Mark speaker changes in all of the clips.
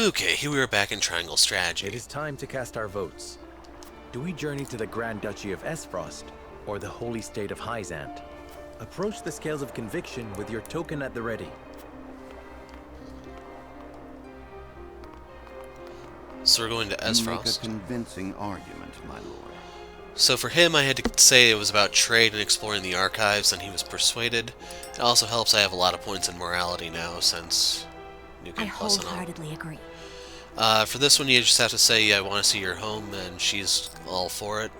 Speaker 1: Okay, here we are back in Triangle Strategy.
Speaker 2: It is time to cast our votes. Do we journey to the Grand Duchy of Aesfrost, or the Holy State of Hyzante? Approach the scales of conviction with your token at the ready.
Speaker 1: So we're going to Aesfrost.
Speaker 3: You make a convincing argument, my lord.
Speaker 1: So for him, I had to say it was about trade and exploring the archives, and he was persuaded. It also helps I have a lot of points in morality now, since New Game
Speaker 4: I
Speaker 1: Plus and all.
Speaker 4: wholeheartedly agree.
Speaker 1: For this one, you just have to say, yeah, I want to see your home, and she's all for it.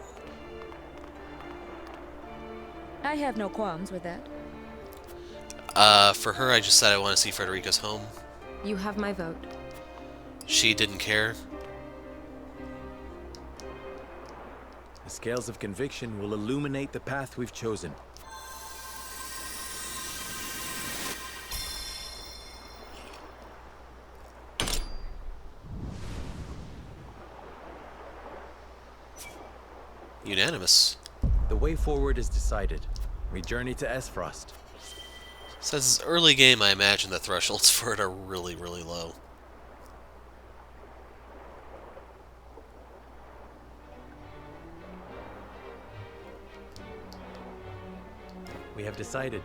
Speaker 5: I have no qualms with that.
Speaker 1: For her, I just said I want to see Frederica's home.
Speaker 5: You have my vote.
Speaker 1: She didn't care.
Speaker 2: The scales of conviction will illuminate the path we've chosen.
Speaker 1: Unanimous.
Speaker 2: The way forward is decided. We journey to Aesfrost.
Speaker 1: Since it's early game, I imagine the thresholds for it are really, really low.
Speaker 2: We have decided.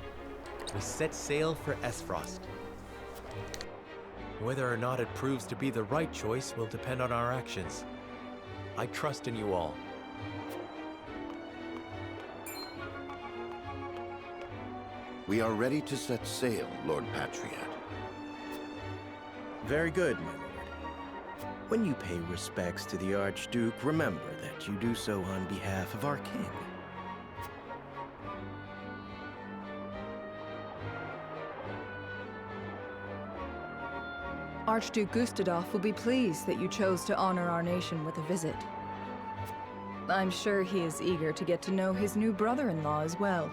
Speaker 2: We set sail for Aesfrost. Whether or not it proves to be the right choice will depend on our actions. I trust in you all.
Speaker 3: We are ready to set sail, Lord Patriot.
Speaker 6: Very good, my lord. When you pay respects to the Archduke, remember that you do so on behalf of our king.
Speaker 7: Archduke Gustadolf will be pleased that you chose to honor our nation with a visit. I'm sure he is eager to get to know his new brother-in-law as well.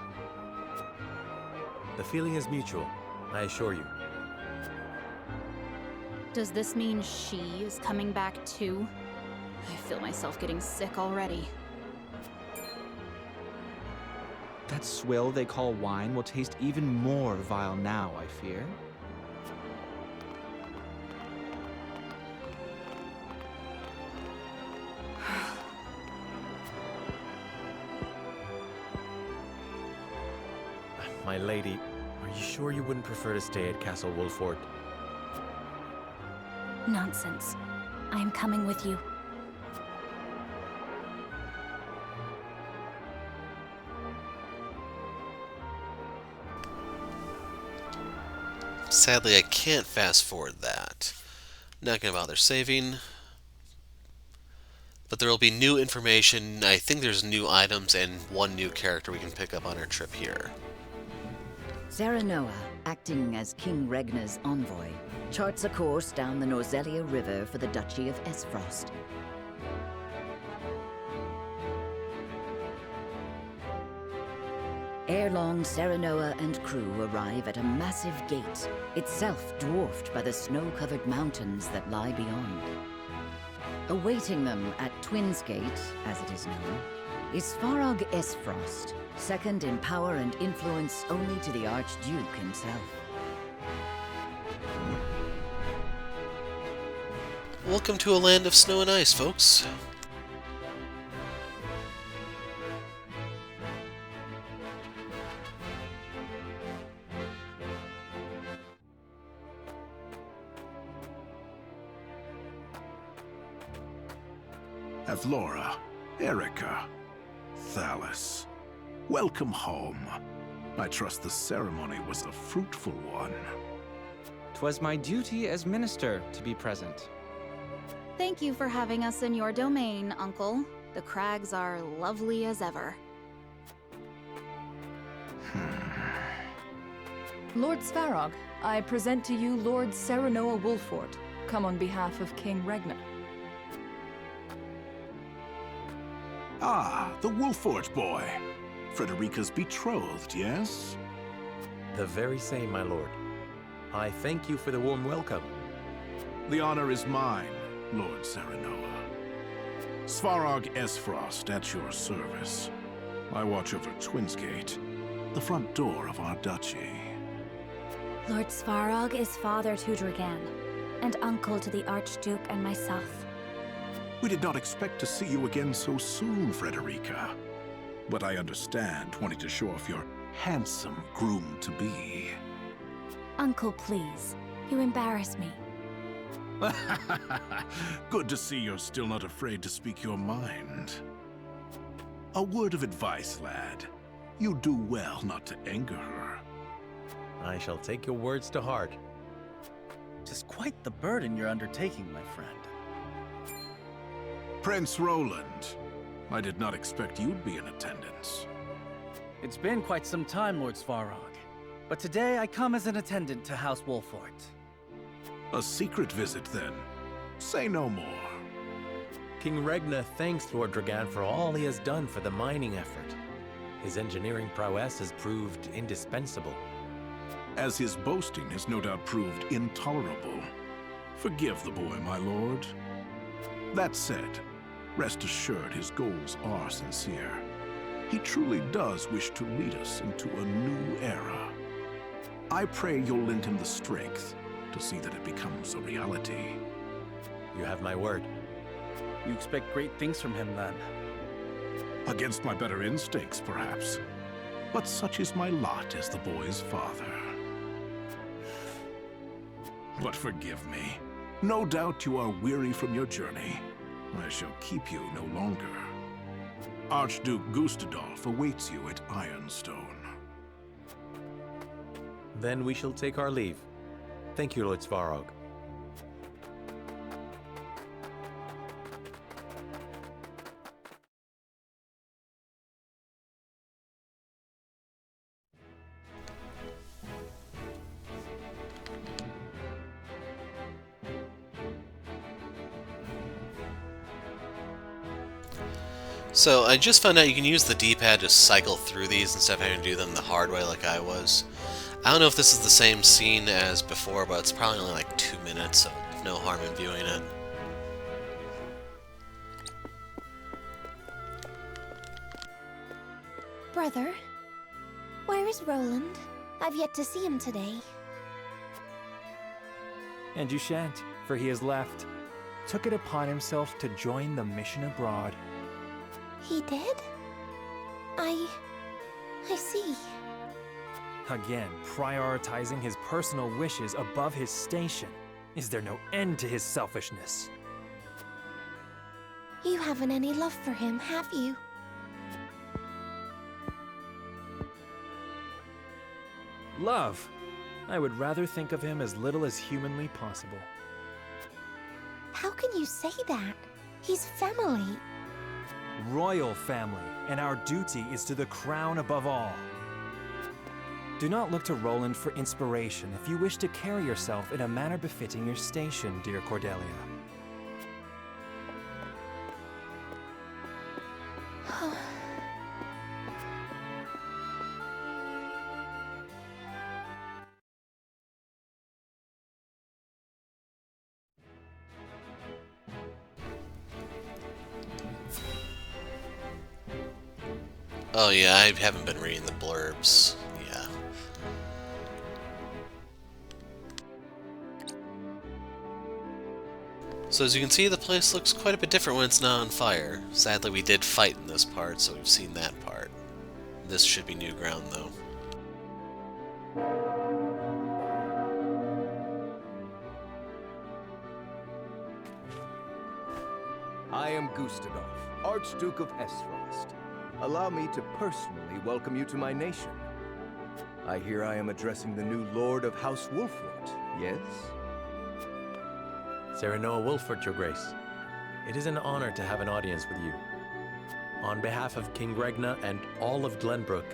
Speaker 2: The feeling is mutual, I assure you.
Speaker 4: Does this mean she is coming back too? I feel myself getting sick already.
Speaker 8: That swill they call wine will taste even more vile now, I fear.
Speaker 2: My lady, are you sure you wouldn't prefer to stay at Castle Wolford?
Speaker 4: Nonsense. I am coming with you.
Speaker 1: Sadly, I can't fast forward that. Not gonna bother saving. But there will be new information. I think there's new items and one new character we can pick up on our trip here.
Speaker 9: Serenoa, acting as King Regna's envoy, charts a course down the Norzelia River for the Duchy of Aesfrost. Ere long, Serenoa and crew arrive at a massive gate, itself dwarfed by the snow-covered mountains that lie beyond. Awaiting them at Twins Gate, as it is known, is Farog Aesfrost, second in power and influence only to the Archduke himself.
Speaker 1: Welcome to a land of snow and ice, folks.
Speaker 10: Avlora, Erica, Thalis. Welcome home. I trust the ceremony was a fruitful one.
Speaker 8: 'Twas my duty as minister to be present.
Speaker 4: Thank you for having us in your domain, Uncle. The crags are lovely as ever.
Speaker 7: Lord Svarog, I present to you Lord Serenoa Wolford, come on behalf of King Regna.
Speaker 10: Ah, the Wolfort boy. Frederica's betrothed, yes?
Speaker 2: The very same, my lord. I thank you for the warm welcome.
Speaker 10: The honor is mine, Lord Serenoa. Svarog Aesfrost at your service. I watch over Twins Gate, the front door of our duchy.
Speaker 4: Lord Svarog is father to Dragan,
Speaker 11: and uncle to the Archduke and myself.
Speaker 10: We did not expect to see you again so soon, Frederica. But I understand wanting to show off your handsome groom-to-be.
Speaker 11: Uncle, please. You embarrass me.
Speaker 10: Good to see you're still not afraid to speak your mind. A word of advice, lad. You do well not to anger her.
Speaker 2: I shall take your words to heart.
Speaker 12: Tis quite the burden you're undertaking, my friend.
Speaker 10: Prince Roland, I did not expect you'd be in attendance.
Speaker 12: It's been quite some time, Lord Svarog. But today I come as an attendant to House Wolfort.
Speaker 10: A secret visit, then. Say no more.
Speaker 2: King Regna thanks Lord Dragan for all he has done for the mining effort. His engineering prowess has proved indispensable.
Speaker 10: As his boasting has no doubt proved intolerable. Forgive the boy, my lord. That said, rest assured his goals are sincere. He truly does wish to lead us into a new era. I pray you'll lend him the strength to see that it becomes a reality.
Speaker 2: You have my word.
Speaker 12: You expect great things from him, then?
Speaker 10: Against my better instincts, perhaps. But such is my lot as the boy's father. But forgive me. No doubt you are weary from your journey. I shall keep you no longer. Archduke Gustadolf awaits you at Ironstone.
Speaker 2: Then we shall take our leave. Thank you, Lord Svarog.
Speaker 1: So, I just found out you can use the D-pad to cycle through these instead of having to do them the hard way like I was. I don't know if this is the same scene as before, but it's probably only like 2 minutes, so no harm in viewing it.
Speaker 11: Brother, where is Roland? I've yet to see him today.
Speaker 13: And you shan't, for he has left. Took it upon himself to join the mission abroad.
Speaker 11: He did? I see.
Speaker 13: Again, prioritizing his personal wishes above his station. Is there no end to his selfishness?
Speaker 11: You haven't any love for him, have you?
Speaker 13: Love? I would rather think of him as little as humanly possible.
Speaker 11: How can you say that? He's family.
Speaker 13: Royal family, and our duty is to the crown above all. Do not look to Roland for inspiration if you wish to carry yourself in a manner befitting your station, dear Cordelia.
Speaker 1: Oh yeah, I haven't been reading the blurbs. Yeah. So as you can see, the place looks quite a bit different when it's not on fire. Sadly, we did fight in this part, so we've seen that part. This should be new ground, though.
Speaker 6: I am Gustadolf, Archduke of Aesfrost. Allow me to personally welcome you to my nation. I hear I am addressing the new Lord of House Wolfort, yes?
Speaker 2: Serenoa Wolfort, Your Grace. It is an honor to have an audience with you. On behalf of King Regna and all of Glenbrook,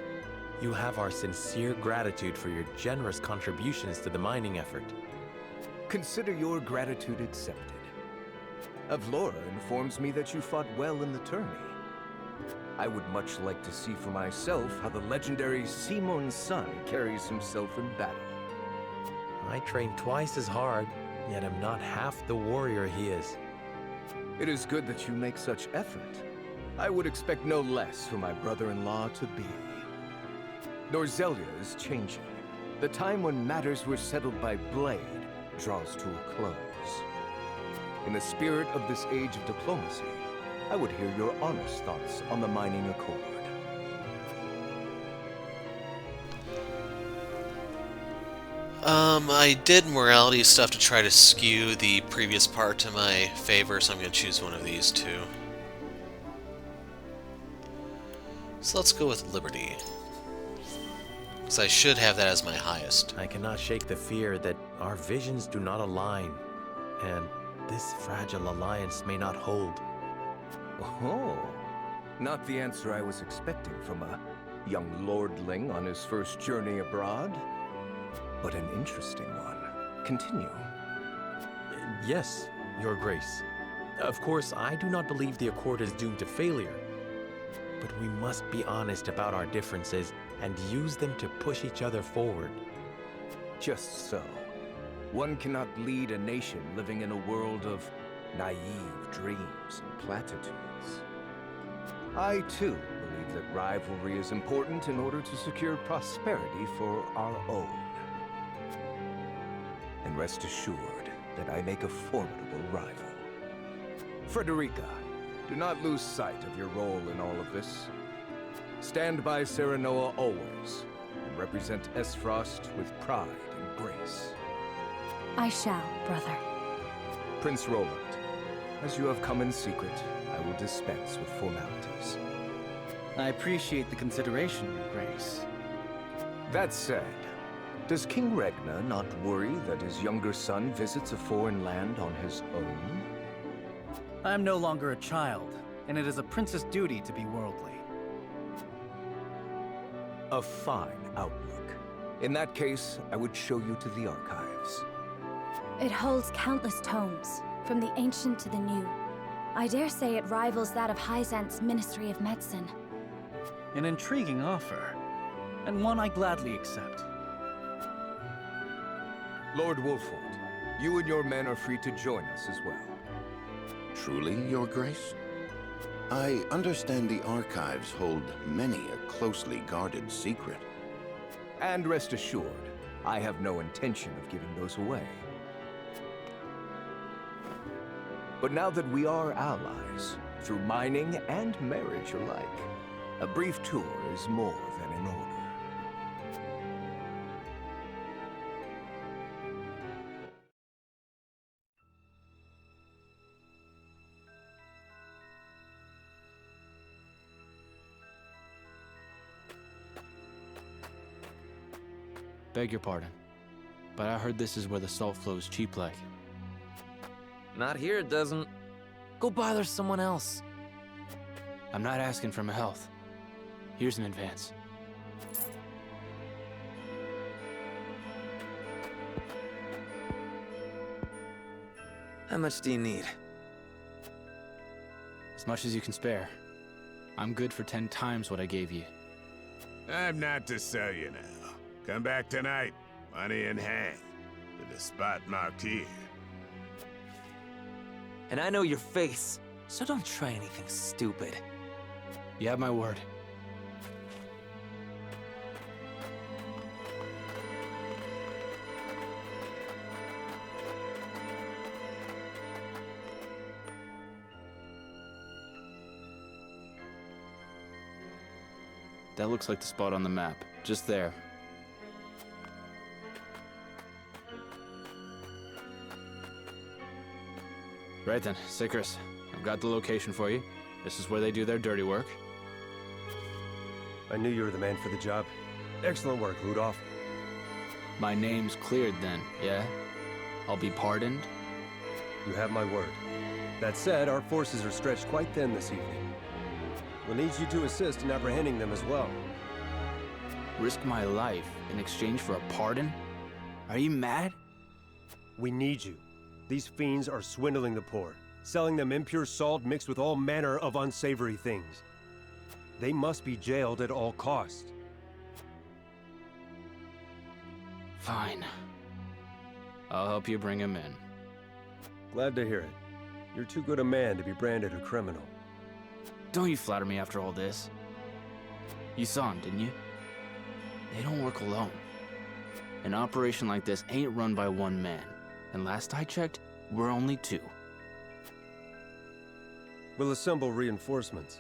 Speaker 2: you have our sincere gratitude for your generous contributions to the mining effort.
Speaker 6: Consider your gratitude accepted. Avlora informs me that you fought well in the tourney. I would much like to see for myself how the legendary Simon's son carries himself in battle.
Speaker 2: I train twice as hard, yet am not half the warrior he is.
Speaker 6: It is good that you make such effort. I would expect no less for my brother-in-law to be. Norzelia is changing. The time when matters were settled by blade draws to a close. In the spirit of this age of diplomacy, I would hear your honest thoughts on the mining accord.
Speaker 1: I did morality stuff to try to skew the previous part to my favor, so I'm going to choose one of these two. So let's go with liberty. Because I should have that as my highest.
Speaker 2: I cannot shake the fear that our visions do not align, and this fragile alliance may not hold.
Speaker 6: Oh, not the answer I was expecting from a young lordling on his first journey abroad. But an interesting one. Continue.
Speaker 2: Yes, Your Grace. Of course, I do not believe the Accord is doomed to failure. But we must be honest about our differences and use them to push each other forward.
Speaker 6: Just so. One cannot lead a nation living in a world of naive dreams and platitudes. I, too, believe that rivalry is important in order to secure prosperity for our own. And rest assured that I make a formidable rival. Frederica, do not lose sight of your role in all of this. Stand by Serenoa always, and represent Aesfrost with pride and grace.
Speaker 11: I shall, brother.
Speaker 6: Prince Roland, as you have come in secret, I will dispense with formalities.
Speaker 12: I appreciate the consideration, Your Grace.
Speaker 6: That said, does King Regna not worry that his younger son visits a foreign land on his own?
Speaker 12: I am no longer a child, and it is a prince's duty to be worldly.
Speaker 6: A fine outlook. In that case, I would show you to the archives.
Speaker 11: It holds countless tomes, from the ancient to the new. I dare say it rivals that of Hyzante's Ministry of Medicine.
Speaker 12: An intriguing offer, and one I gladly accept.
Speaker 6: Lord Wolford, you and your men are free to join us as well.
Speaker 3: Truly, Your Grace? I understand the archives hold many a closely guarded secret.
Speaker 6: And rest assured, I have no intention of giving those away. But now that we are allies, through mining and marriage alike, a brief tour is more than in order.
Speaker 8: Beg your pardon, but I heard this is where the salt flows cheap like.
Speaker 14: Not here, it doesn't. Go bother someone else.
Speaker 8: I'm not asking for my health. Here's an advance.
Speaker 14: How much do you need?
Speaker 8: As much as you can spare. I'm good for 10 times what I gave you.
Speaker 15: I'm not to sell you now. Come back tonight, money in hand, to the spot marked here.
Speaker 14: And I know your face, so don't try anything stupid.
Speaker 8: You have my word. That looks like the spot on the map, just there. Right then, Sycras, I've got the location for you. This is where they do their dirty work.
Speaker 16: I knew you were the man for the job. Excellent work, Rudolph.
Speaker 8: My name's cleared then, yeah? I'll be pardoned?
Speaker 16: You have my word. That said, our forces are stretched quite thin this evening. We'll need you to assist in apprehending them as well.
Speaker 8: Risk my life in exchange for a pardon? Are you mad?
Speaker 16: We need you. These fiends are swindling the poor, selling them impure salt mixed with all manner of unsavory things. They must be jailed at all costs.
Speaker 8: Fine. I'll help you bring him in.
Speaker 16: Glad to hear it. You're too good a man to be branded a criminal.
Speaker 8: Don't you flatter me after all this. You saw him, didn't you? They don't work alone. An operation like this ain't run by one man. And last I checked, we're only 2.
Speaker 16: We'll assemble reinforcements.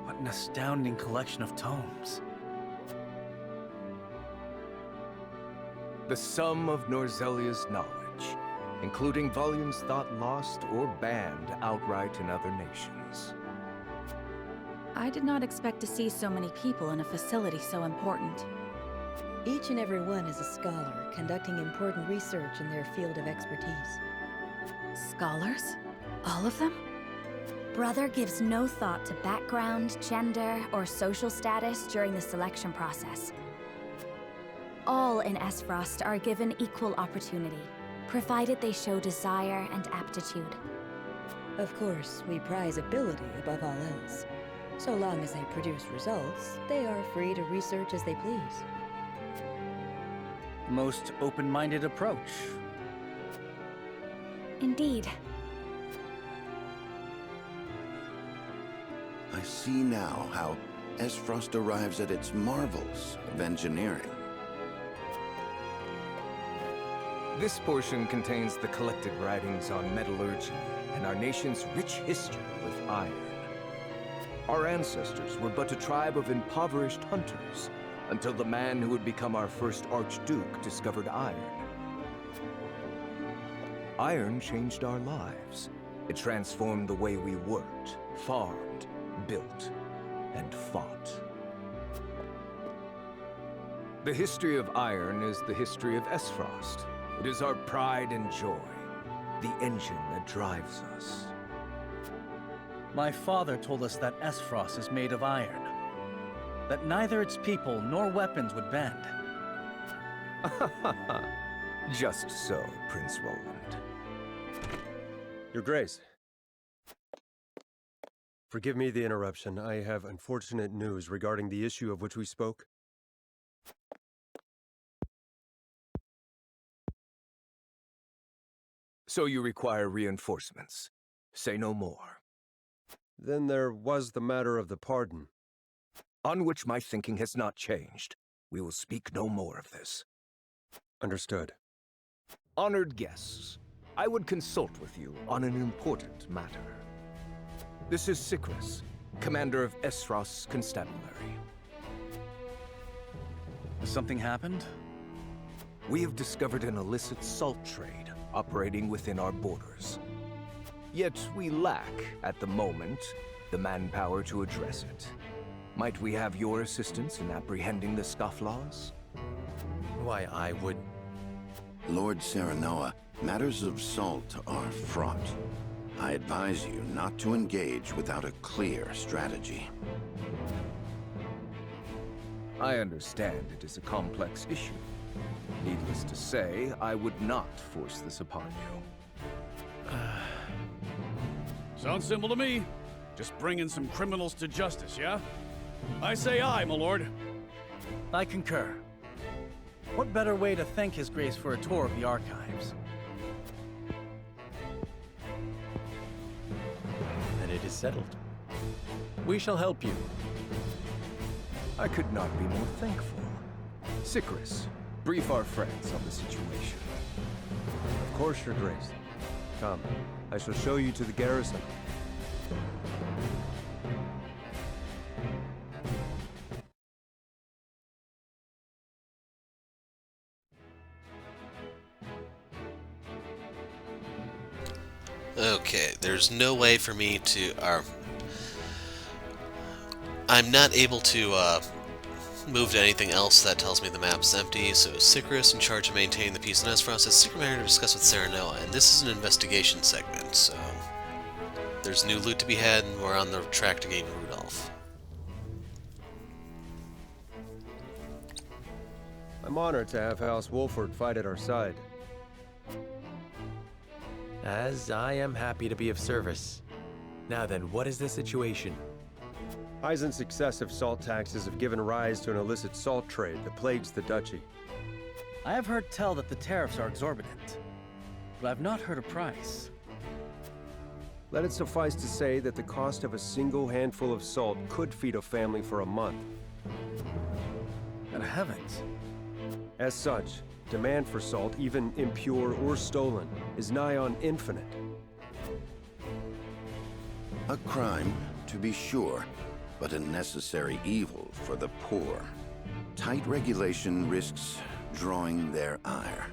Speaker 12: What an astounding collection of tomes.
Speaker 6: The sum of Norzelia's knowledge, including volumes thought lost or banned outright in other nations.
Speaker 11: I did not expect to see so many people in a facility so important.
Speaker 5: Each and every one is a scholar, conducting important research in their field of expertise.
Speaker 11: Scholars? All of them? Brother gives no thought to background, gender, or social status during the selection process. All in Aesfrost are given equal opportunity, provided they show desire and aptitude.
Speaker 5: Of course, we prize ability above all else. So long as they produce results, they are free to research as they please.
Speaker 12: Most open-minded approach.
Speaker 11: Indeed.
Speaker 3: I see now how Aesfrost arrives at its marvels of engineering.
Speaker 6: This portion contains the collected writings on metallurgy and our nation's rich history with iron. Our ancestors were but a tribe of impoverished hunters until the man who would become our first Archduke discovered iron. Iron changed our lives. It transformed the way we worked, farmed, built, and fought. The history of iron is the history of Aesfrost. It is our pride and joy, the engine that drives us.
Speaker 12: My father told us that Aesfrost is made of iron, that neither its people nor weapons would bend.
Speaker 6: Just so, Prince Roland.
Speaker 16: Your Grace. Forgive me the interruption. I have unfortunate news regarding the issue of which we spoke.
Speaker 6: So you require reinforcements. Say no more.
Speaker 16: Then there was the matter of the pardon.
Speaker 6: On which my thinking has not changed. We will speak no more of this.
Speaker 16: Understood.
Speaker 6: Honored guests, I would consult with you on an important matter. This is Sycras, commander of Aesfrost's constabulary.
Speaker 12: Has something happened?
Speaker 6: We have discovered an illicit salt trade operating within our borders. Yet we lack, at the moment, the manpower to address it. Might we have your assistance in apprehending the scofflaws?
Speaker 2: Why, I would...
Speaker 3: Lord Serenoa, matters of salt are fraught. I advise you not to engage without a clear strategy.
Speaker 6: I understand it is a complex issue. Needless to say, I would not force this upon you.
Speaker 17: Sounds simple to me. Just bringing some criminals to justice, yeah? I say aye, my lord.
Speaker 12: I concur. What better way to thank His Grace for a tour of the archives?
Speaker 2: Then it is settled. We shall help you.
Speaker 6: I could not be more thankful. Sycras, brief our friends on the situation.
Speaker 16: Of course, Your Grace. Come, I shall show you to the garrison.
Speaker 1: Okay, there's no way for me to... I'm not able to move to anything else that tells me the map's empty, so Sycras, in charge of maintaining the peace in Aesfrost, has secret matter to discuss with Serenoa, and this is an investigation segment, so... There's new loot to be had, and we're on the track to gain Rudolph.
Speaker 16: I'm honored to have House Wolford fight at our side.
Speaker 2: As I am happy to be of service. Now then, what is the situation?
Speaker 16: Hyzante's excessive salt taxes have given rise to an illicit salt trade that plagues the duchy.
Speaker 12: I have heard tell that the tariffs are exorbitant, but I've not heard a price.
Speaker 16: Let it suffice to say that the cost of a single handful of salt could feed a family for a month.
Speaker 12: Good heavens.
Speaker 16: As such, demand for salt, even impure or stolen, is nigh on infinite.
Speaker 3: A crime, to be sure, but a necessary evil for the poor. Tight regulation risks drawing their ire.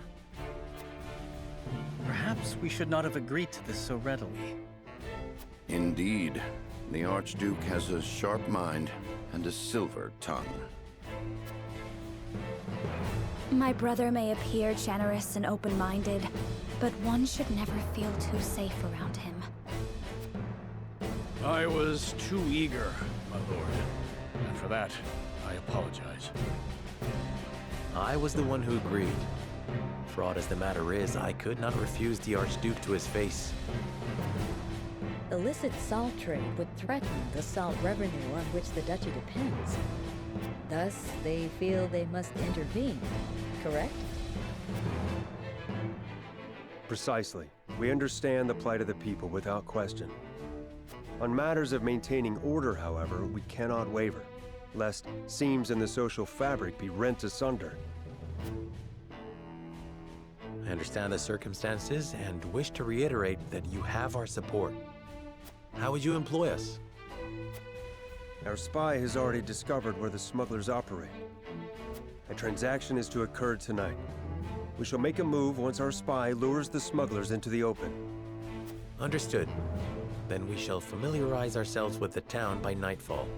Speaker 12: Perhaps we should not have agreed to this so readily.
Speaker 3: Indeed, the Archduke has a sharp mind and a silver tongue.
Speaker 11: My brother may appear generous and open-minded, but one should never feel too safe around him.
Speaker 17: I was too eager, my lord. And for that, I apologize.
Speaker 2: I was the one who agreed. Fraught as the matter is, I could not refuse the Archduke to his face.
Speaker 5: Illicit salt trade would threaten the salt revenue on which the duchy depends. Thus, they feel they must intervene, correct?
Speaker 16: Precisely. We understand the plight of the people without question. On matters of maintaining order, however, we cannot waver, lest seams in the social fabric be rent asunder.
Speaker 2: I understand the circumstances and wish to reiterate that you have our support. How would you employ us?
Speaker 16: Our spy has already discovered where the smugglers operate. A transaction is to occur tonight. We shall make a move once our spy lures the smugglers into the open.
Speaker 2: Understood. Then we shall familiarize ourselves with the town by nightfall.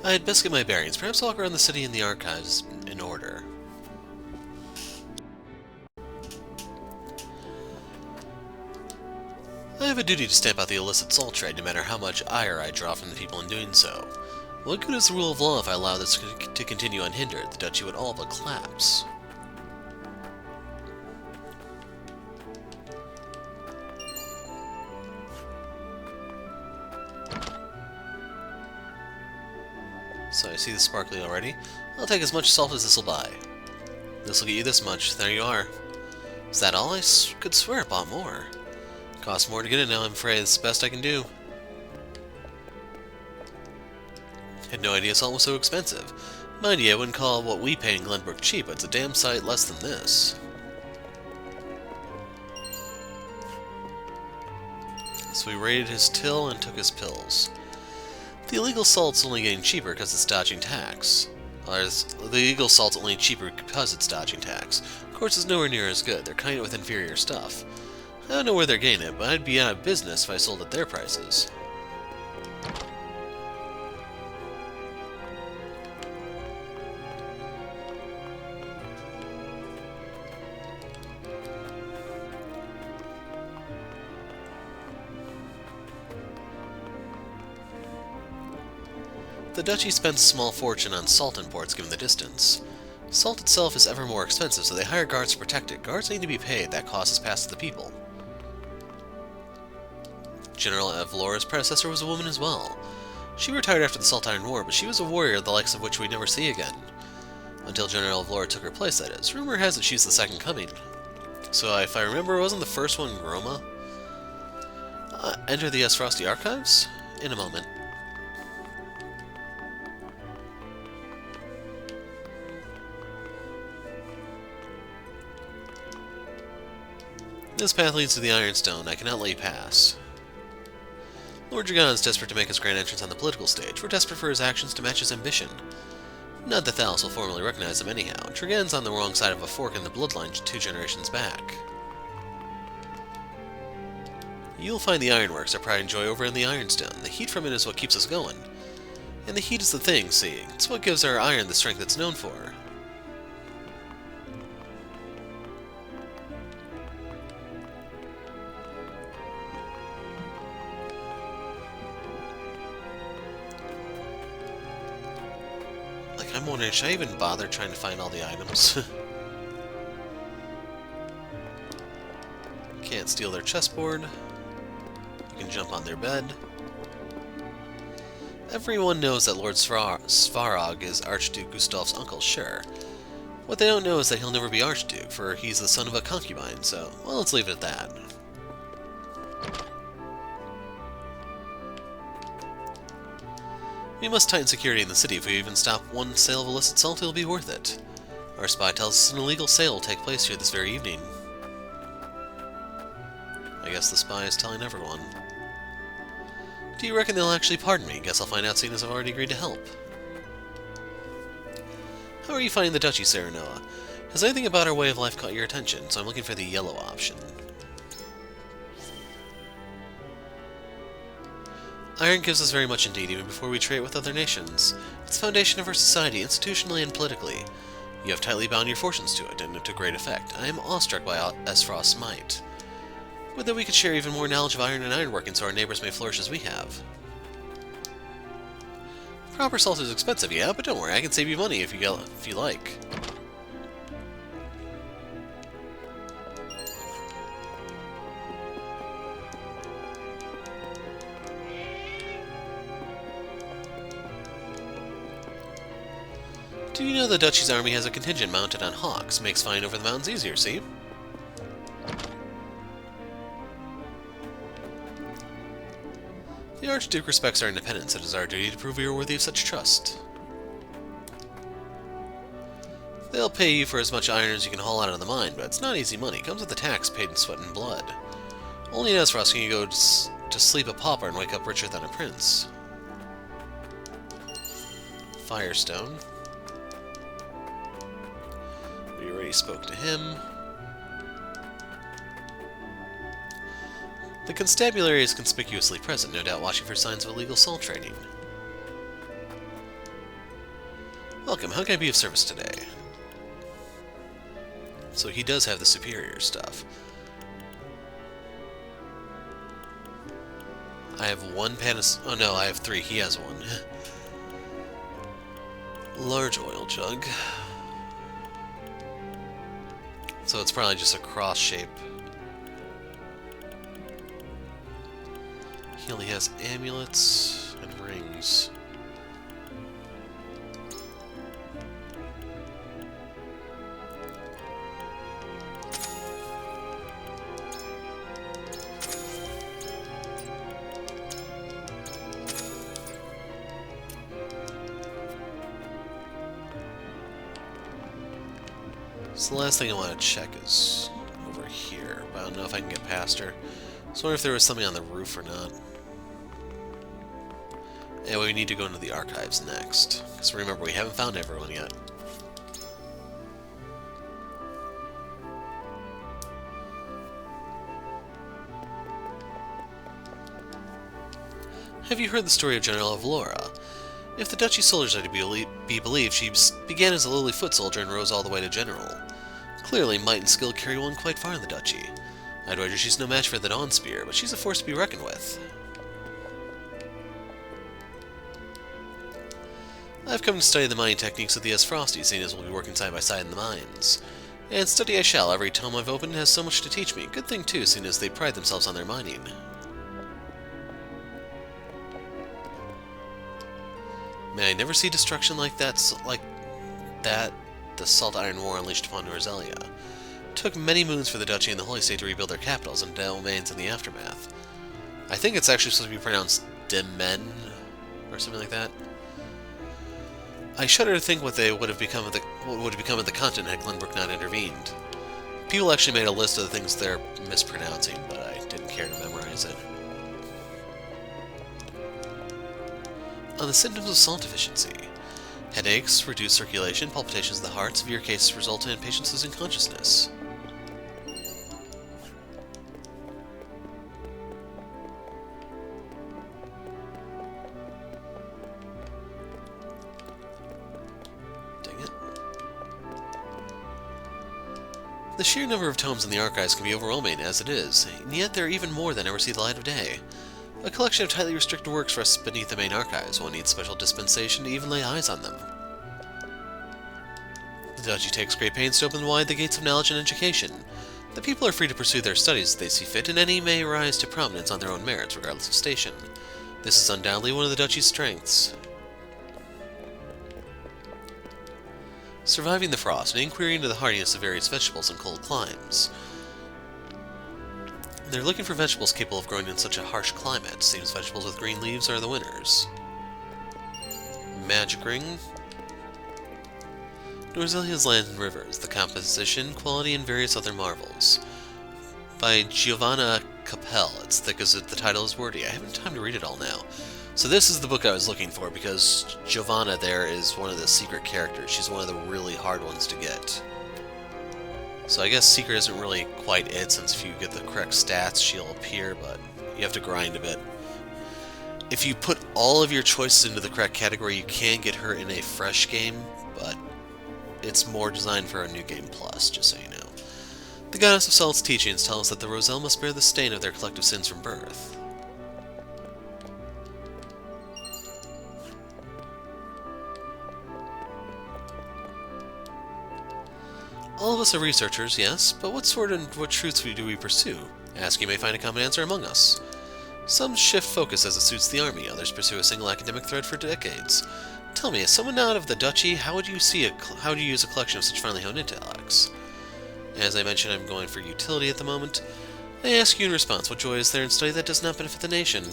Speaker 1: I had best get my bearings. Perhaps I'll walk around the city and the archives in order. I have a duty to stamp out the illicit salt trade, no matter how much ire I draw from the people in doing so. What good is the rule of law if I allow this to continue unhindered? The duchy would all but collapse. So I see the sparkly already. I'll take as much salt as this will buy. This will get you this much. There you are. Is that all? I could swear it bought more. Costs more to get it now, I'm afraid. It's the best I can do. Had no idea salt was so expensive. Mind you, I wouldn't call what we pay in Glenbrook cheap, but it's a damn sight less than this. So we raided his till and took his pills. The illegal salt's only getting cheaper because it's dodging tax. The illegal salt's only cheaper because it's dodging tax. Of course, it's nowhere near as good. They're cutting it with inferior stuff. I don't know where they're getting it, but I'd be out of business if I sold at their prices. The duchy spends a small fortune on salt imports given the distance. Salt itself is ever more expensive, so they hire guards to protect it. Guards need to be paid, that cost is passed to the people. General Evlora's predecessor was a woman as well. She retired after the Salt Iron War, but she was a warrior the likes of which we'd never see again. Until General Evlora took her place, that is. Rumor has it she's the second coming. So if I remember, wasn't the first one Groma? Enter the Aesfrost archives? In a moment. This path leads to the Ironstone. I cannot let you pass. Lord Dragon is desperate to make his grand entrance on the political stage. We're desperate for his actions to match his ambition. Not that Thalos will formally recognize him anyhow. Dragon's on the wrong side of a fork in the bloodline 2 generations back. You'll find the ironworks our pride and joy over in the Ironstone. The heat from it is what keeps us going. And the heat is the thing, see? It's what gives our iron the strength it's known for. I'm wondering, should I even bother trying to find all the items? Can't steal their chessboard. You can jump on their bed. Everyone knows that Lord Svarog is Archduke Gustaf's uncle, sure. What they don't know is that he'll never be Archduke, for he's the son of a concubine, so, well, let's leave it at that. We must tighten security in the city. If we even stop one sale of illicit salt, it'll be worth it. Our spy tells us an illegal sale will take place here this very evening. I guess the spy is telling everyone. Do you reckon they'll actually pardon me? Guess I'll find out seeing as I've already agreed to help. How are you finding the duchy, Serenoa? Has anything about our way of life caught your attention? So I'm looking for the yellow option. Iron gives us very much indeed, even before we trade with other nations. It's the foundation of our society, institutionally and politically. You have tightly bound your fortunes to it, and to great effect. I am awestruck by Aesfrost's might. Would that we could share even more knowledge of iron and ironworking so our neighbors may flourish as we have. Proper salt is expensive, yeah, but don't worry, I can save you money if you like. Do you know the Duchy's army has a contingent mounted on hawks? Makes flying over the mountains easier, see? The Archduke respects our independence. It is our duty to prove we are worthy of such trust. They'll pay you for as much iron as you can haul out of the mine, but it's not easy money. It comes with a tax paid in sweat and blood. Only in Aesfrost can you go to sleep a pauper and wake up richer than a prince. Firestone. We already spoke to him. The constabulary is conspicuously present, no doubt watching for signs of illegal salt trading. Welcome, how can I be of service today? So he does have the superior stuff. I have one oh no, I have 3, he has 1. Large oil jug. So it's probably just a cross shape. He only has amulets and rings. So the last thing I want to check is over here, but I don't know if I can get past her. So I wonder if there was something on the roof or not. Anyway, we need to go into the archives next, because remember, we haven't found everyone yet. Have you heard the story of General Avlora? If the Duchy soldiers are to be believed, she began as a lowly foot soldier and rose all the way to general. Clearly, might and skill carry one quite far in the Duchy. I'd wager she's no match for the Dawn Spear, but she's a force to be reckoned with. I've come to study the mining techniques of the Aesfrosti, seeing as we'll be working side by side in the mines. And study I shall. Every tome I've opened has so much to teach me. Good thing, too, seeing as they pride themselves on their mining. May I never see destruction like that, the Salt Iron War unleashed upon Norzelia. It took many moons for the Duchy and the Holy State to rebuild their capitals and domains in the aftermath. I think it's actually supposed to be pronounced Demen, or something like that. I shudder to think what would have become of the continent had Glenbrook not intervened. People actually made a list of the things they're mispronouncing, but I didn't care to memorize it. On the symptoms of salt deficiency: headaches, reduced circulation, palpitations of the heart, severe cases resulting in patients losing consciousness. Dang it. The sheer number of tomes in the archives can be overwhelming as it is, and yet there are even more that never see the light of day. A collection of tightly restricted works rests beneath the main archives. One needs special dispensation to even lay eyes on them. The duchy takes great pains to open wide the gates of knowledge and education. The people are free to pursue their studies as they see fit, and any may rise to prominence on their own merits, regardless of station. This is undoubtedly one of the duchy's strengths. Surviving the frost, an inquiry into the hardiness of various vegetables in cold climes. They're looking for vegetables capable of growing in such a harsh climate. Seems vegetables with green leaves are the winners. Magic ring. Norzelia's Land and Rivers, the composition, quality, and various other marvels. By Giovanna Capel. It's thick as the title is wordy. I haven't time to read it all now. So this is the book I was looking for, because Giovanna there is one of the secret characters. She's one of the really hard ones to get. So I guess secret isn't really quite it, since if you get the correct stats, she'll appear, but you have to grind a bit. If you put all of your choices into the correct category, you can get her in a fresh game, but it's more designed for a New Game Plus, just so you know. The Goddess of Salt's teachings tell us that the Roselle must bear the stain of their collective sins from birth. All of us are researchers, yes, but what sort and what truths do we pursue? Ask, you may find a common answer among us. Some shift focus as it suits the army, others pursue a single academic thread for decades. Tell me, as someone out of the duchy, how would you use a collection of such finely honed intellects? As I mentioned, I'm going for utility at the moment. I ask you in response, what joy is there in study that does not benefit the nation?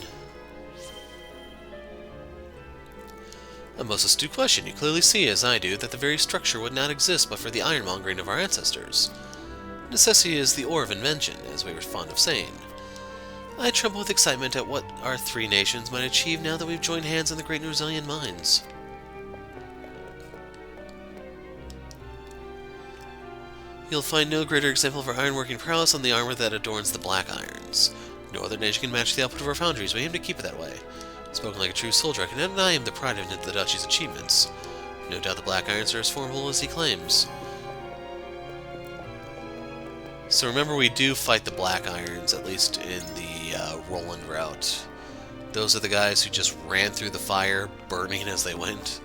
Speaker 1: A most astute question. You clearly see, as I do, that the very structure would not exist but for the ironmongering of our ancestors. Necessity is the ore of invention, as we were fond of saying. I tremble with excitement at what our three nations might achieve now that we've joined hands in the great Norzelian mines. You'll find no greater example of our ironworking prowess on the armor that adorns the black irons. No other nation can match the output of our foundries, we aim to keep it that way. Spoken like a true soldier, I can deny him the pride of the duchy's achievements. No doubt the black irons are as formidable as he claims. So remember, we do fight the black irons, at least in the Roland route. Those are the guys who just ran through the fire, burning as they went.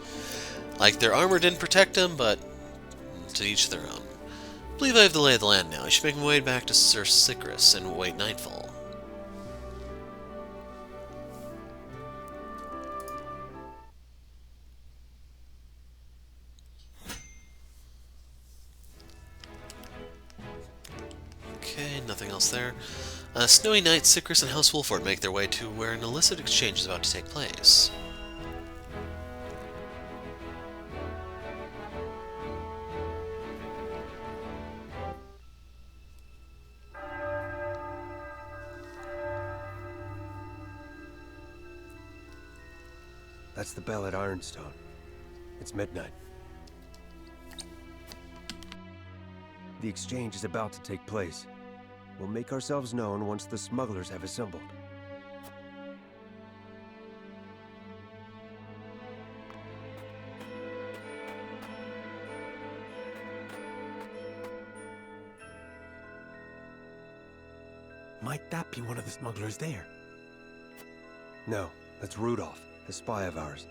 Speaker 1: Like, their armor didn't protect them, but to each their own. I believe I have the lay of the land now. I should make my way back to Sir Sycras and wait nightfall. Okay, nothing else there. Snowy night, Sycras and House Wolford make their way to where an illicit exchange is about to take place.
Speaker 16: That's the bell at Ironstone. It's midnight. The exchange is about to take place. We'll make ourselves known once the smugglers have assembled.
Speaker 2: Might that be one of the smugglers there?
Speaker 16: No, that's Rudolph, a spy of ours.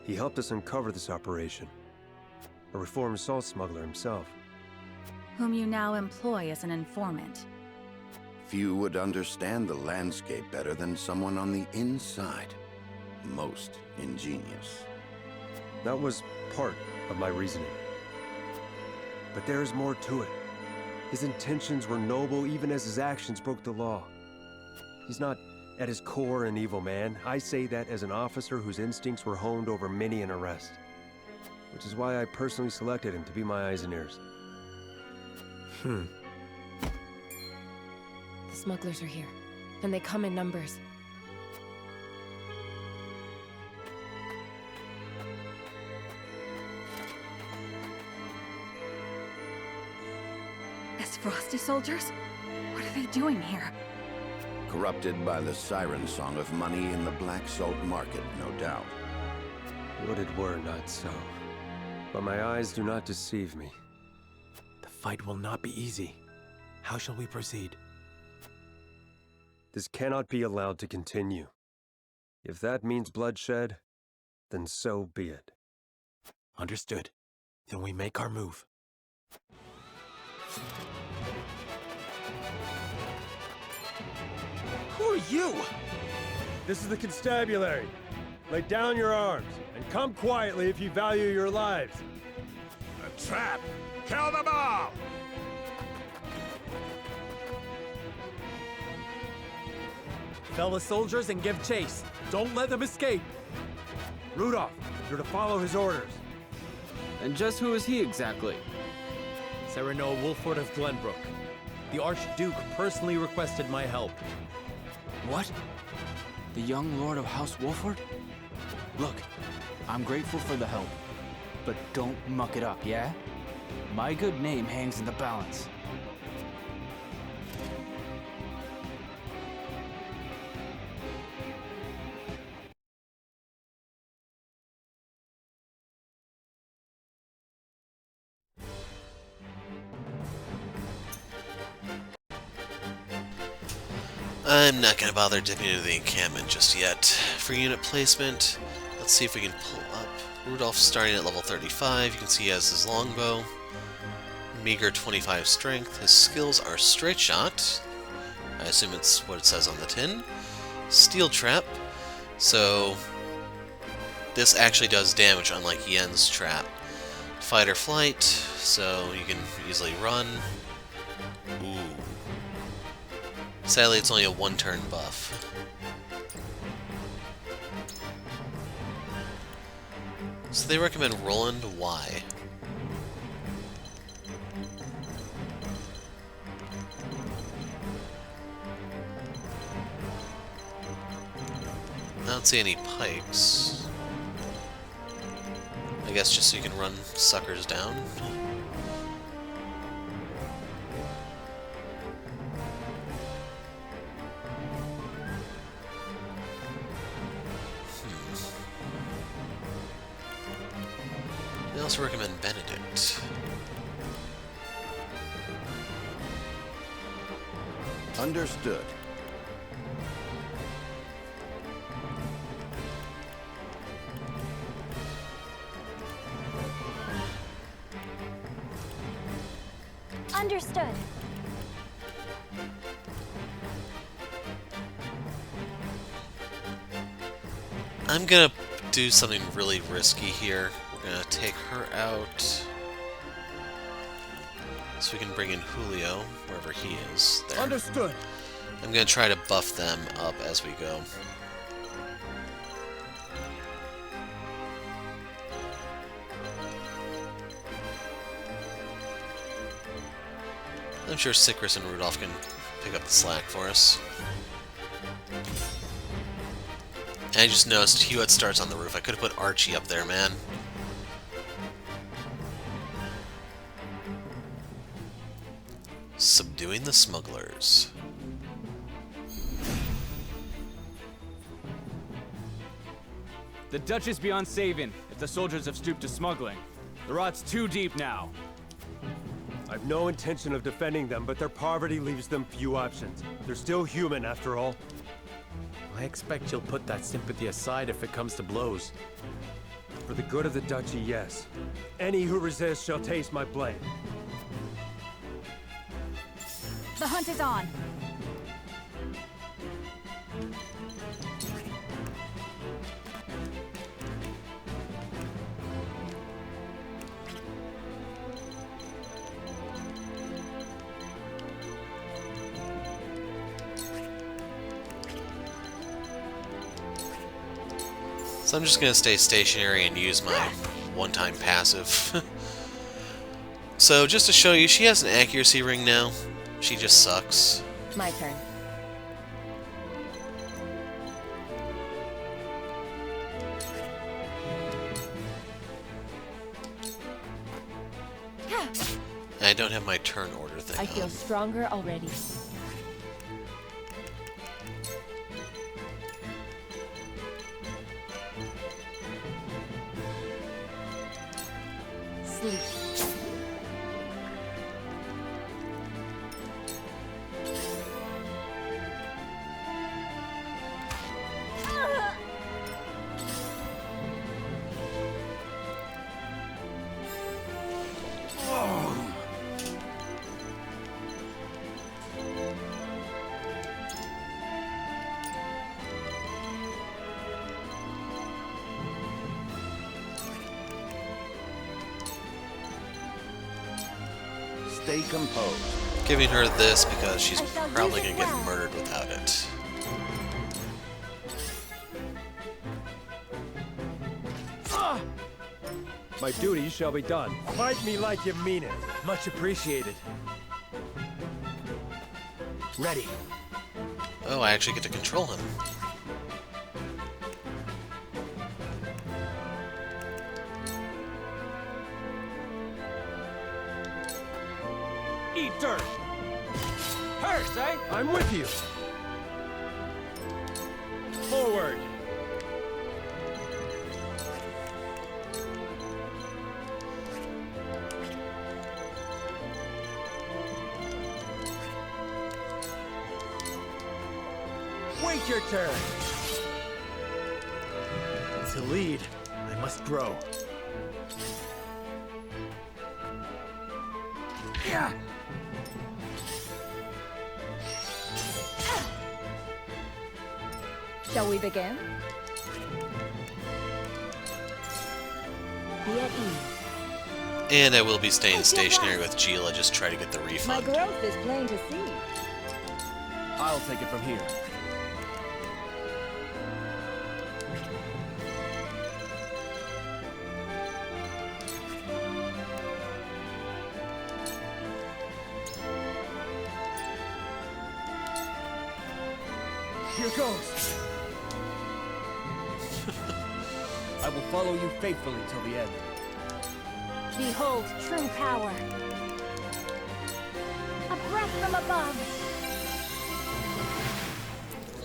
Speaker 16: He helped us uncover this operation. A reformed salt smuggler himself.
Speaker 11: Whom you now employ as an informant.
Speaker 3: Few would understand the landscape better than someone on the inside. Most ingenious.
Speaker 16: That was part of my reasoning. But there is more to it. His intentions were noble even as his actions broke the law. He's not at his core an evil man. I say that as an officer whose instincts were honed over many an arrest. Which is why I personally selected him to be my eyes and ears.
Speaker 18: The smugglers are here, and they come in numbers.
Speaker 11: Aesfrost soldiers? What are they doing here?
Speaker 3: Corrupted by the siren song of money in the black salt market, no doubt.
Speaker 16: Would it were not so. But my eyes do not deceive me.
Speaker 2: The fight will not be easy. How shall we proceed?
Speaker 16: This cannot be allowed to continue. If that means bloodshed, then so be it.
Speaker 2: Understood. Then we make our move.
Speaker 6: Who are you?
Speaker 16: This is the constabulary. Lay down your arms, and come quietly if you value your lives.
Speaker 15: A trap! Kill them all!
Speaker 2: Fellow soldiers, and give chase. Don't let them escape.
Speaker 16: Rudolph, you're to follow his orders.
Speaker 8: And just who is he exactly?
Speaker 2: Cyrano Wolford of Glenbrook. The Archduke personally requested my help.
Speaker 8: What? The young Lord of House Wolford? Look, I'm grateful for the help, but don't muck it up, yeah? My good name hangs in the balance.
Speaker 1: I'm not going to bother dipping into the encampment just yet. For unit placement, let's see if we can pull up. Rudolph's starting at level 35. You can see he has his longbow. Meager 25 strength. His skills are straight shot. I assume it's what it says on the tin. Steel trap. So this actually does damage, unlike Yen's trap. Fight or flight, so you can easily run. Ooh. Sadly, it's only a one-turn buff. So they recommend Roland. Why? I don't see any pikes. I guess just so you can run suckers down. They also recommend Benedict.
Speaker 3: Understood.
Speaker 11: Understood.
Speaker 1: I'm gonna do something really risky here. We're gonna take her out so we can bring in Julio, wherever he is. There.
Speaker 6: Understood.
Speaker 1: I'm gonna try to buff them up as we go. I'm sure Sycras and Rudolph can pick up the slack for us. And I just noticed Hughette starts on the roof. I could have put Archie up there, man. Subduing the smugglers.
Speaker 8: The Dutch is beyond saving if the soldiers have stooped to smuggling. The rot's too deep now.
Speaker 16: I've no intention of defending them, but their poverty leaves them few options. They're still human, after all.
Speaker 2: I expect you'll put that sympathy aside if it comes to blows.
Speaker 16: For the good of the duchy, yes. Any who resist shall taste my blade.
Speaker 11: The hunt is on.
Speaker 1: So I'm just going to stay stationary and use my one-time passive. So just to show you, she has an accuracy ring now. She just sucks.
Speaker 18: My turn.
Speaker 1: I don't have my turn order thing
Speaker 18: I feel
Speaker 1: on.
Speaker 18: stronger already. Sleep.
Speaker 3: Stay composed.
Speaker 1: Giving her this because she's probably gonna get murdered without it.
Speaker 16: My duty shall be done. Fight me like you mean it.
Speaker 2: Much appreciated. Ready.
Speaker 1: Oh, I actually get to control him.
Speaker 12: Eat dirt! Hurts, eh?
Speaker 16: I'm with you. Forward.
Speaker 12: Wait your turn!
Speaker 2: To lead, I must grow.
Speaker 12: Yeah!
Speaker 11: Shall we begin? Be at ease.
Speaker 1: And I will be staying stationary with Gila, just try to get the
Speaker 5: My
Speaker 1: refund.
Speaker 5: growth is plain to see.
Speaker 12: I'll take it from here. Here goes. I will follow you faithfully till the end.
Speaker 11: Behold true power. A breath from above.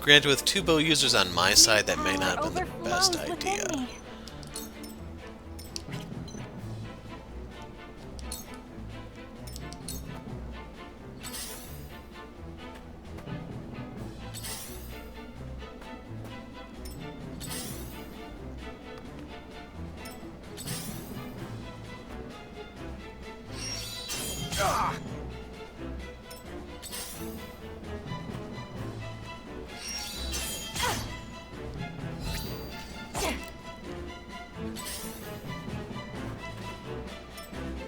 Speaker 1: Granted, with 2 bow users on my side, that may not have been the best
Speaker 11: Overflows
Speaker 1: idea.
Speaker 11: within me.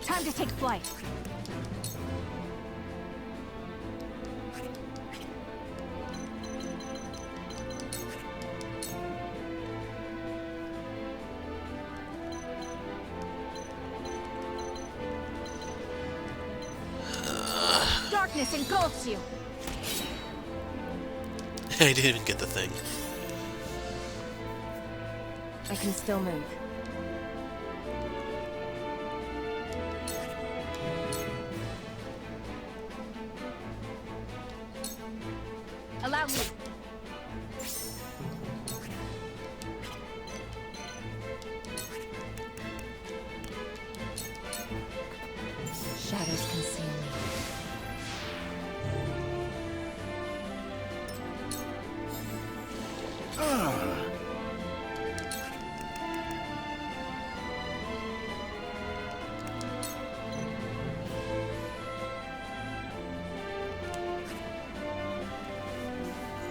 Speaker 11: Time to take flight. Darkness engulfs you.
Speaker 1: I didn't even get the thing.
Speaker 18: I can still move.
Speaker 11: Allow me.
Speaker 18: Shadows conceal me.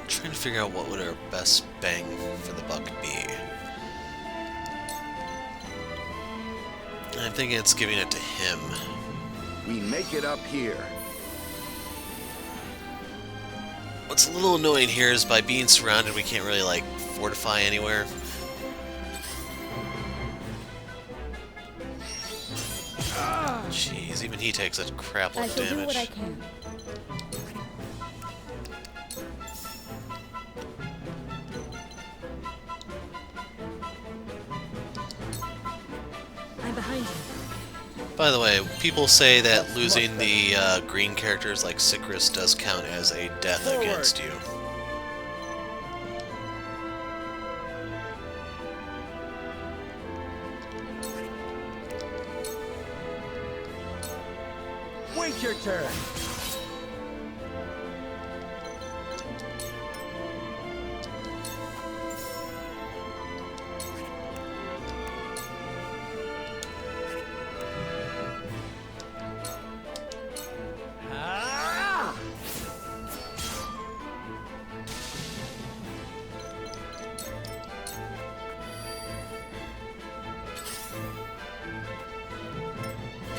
Speaker 1: Trying to figure out what would our best bang for the buck be. I'm thinking it's giving it to him.
Speaker 3: We make it up here.
Speaker 1: What's a little annoying here is by being surrounded, we can't really, like, fortify anywhere. Jeez, even he takes a crap load
Speaker 5: I
Speaker 1: of
Speaker 5: shall do what I
Speaker 1: damage.
Speaker 5: can.
Speaker 18: I'm behind you.
Speaker 1: By the way, people say that losing the green characters like Sycras does count as a death against you.
Speaker 12: Wait your turn.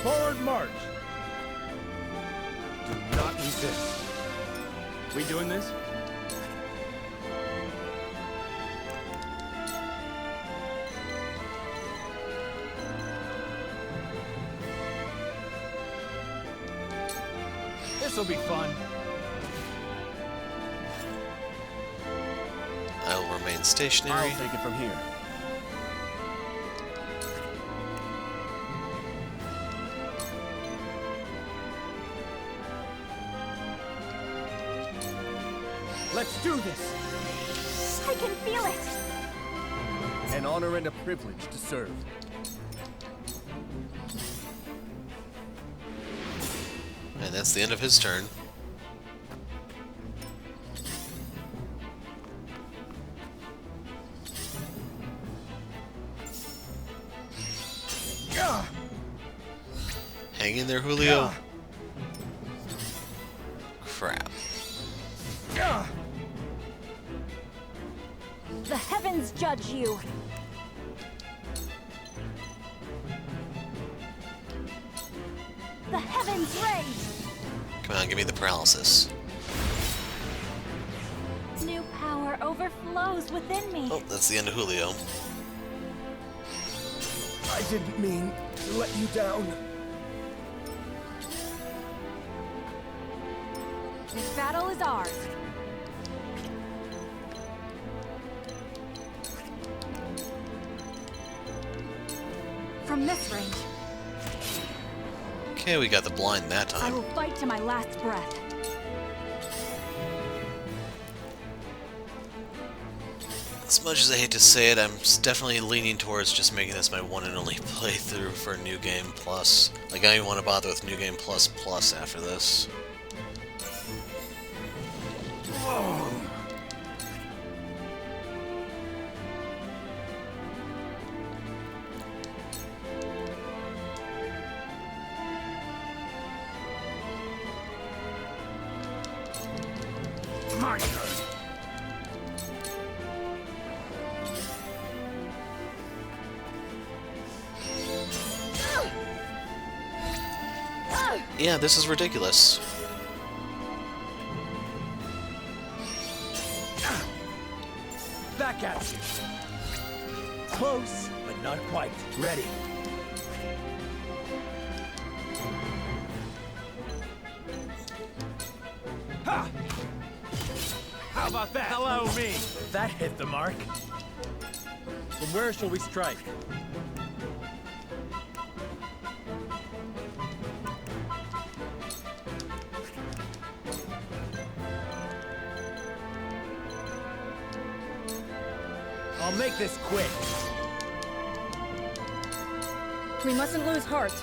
Speaker 12: Forward march. resist. We doing this? This'll be fun.
Speaker 1: I will remain stationary.
Speaker 12: I'll take it from here. Let's do this!
Speaker 11: I can feel it!
Speaker 6: An honor and a privilege to serve.
Speaker 1: And that's the end of his turn. Hang in there, Julio. Crap.
Speaker 11: The heavens judge you! The heavens rage!
Speaker 1: Come on, give me the paralysis.
Speaker 11: New power overflows within me.
Speaker 1: Oh, that's the end of Julio.
Speaker 6: I didn't mean to let you down.
Speaker 11: This battle is ours. From this range,
Speaker 1: Okay, we got the blind that
Speaker 11: I
Speaker 1: time.
Speaker 11: will fight to my last breath.
Speaker 1: As much as I hate to say it, I'm definitely leaning towards just making this my one and only playthrough for New Game Plus. Like, I don't even want to bother with New Game Plus Plus after this.
Speaker 6: My turn.
Speaker 1: Yeah, this is ridiculous.
Speaker 12: Back at you. Close, but not quite. Ready. Ha! How about that? Hello, me. That hit the mark. From where shall we strike? I'll make this quick.
Speaker 7: We mustn't lose heart.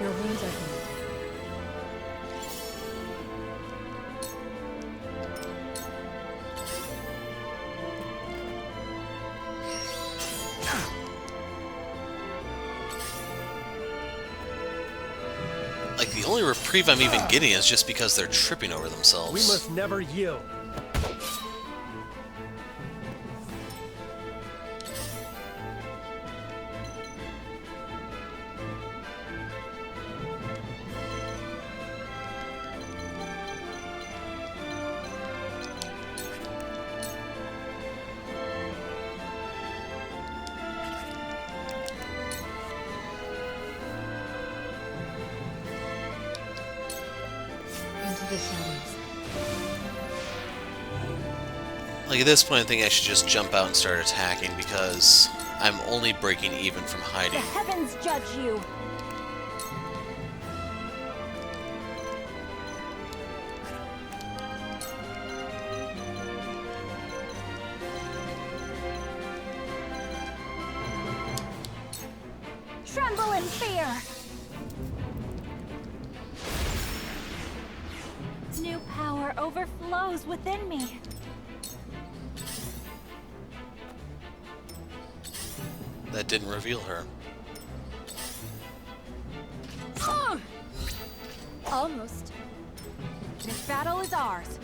Speaker 7: Your wounds are healed.
Speaker 1: Like, the only reprieve I'm even getting is just because they're tripping over themselves.
Speaker 16: We must never yield.
Speaker 18: Into the shadows.
Speaker 1: Like, at this point, I think I should just jump out and start attacking because I'm only breaking even from
Speaker 11: The
Speaker 1: hiding.
Speaker 11: heavens judge you! Tremble in fear! New power overflows within me.
Speaker 1: That didn't reveal her.
Speaker 11: Almost. This battle is ours.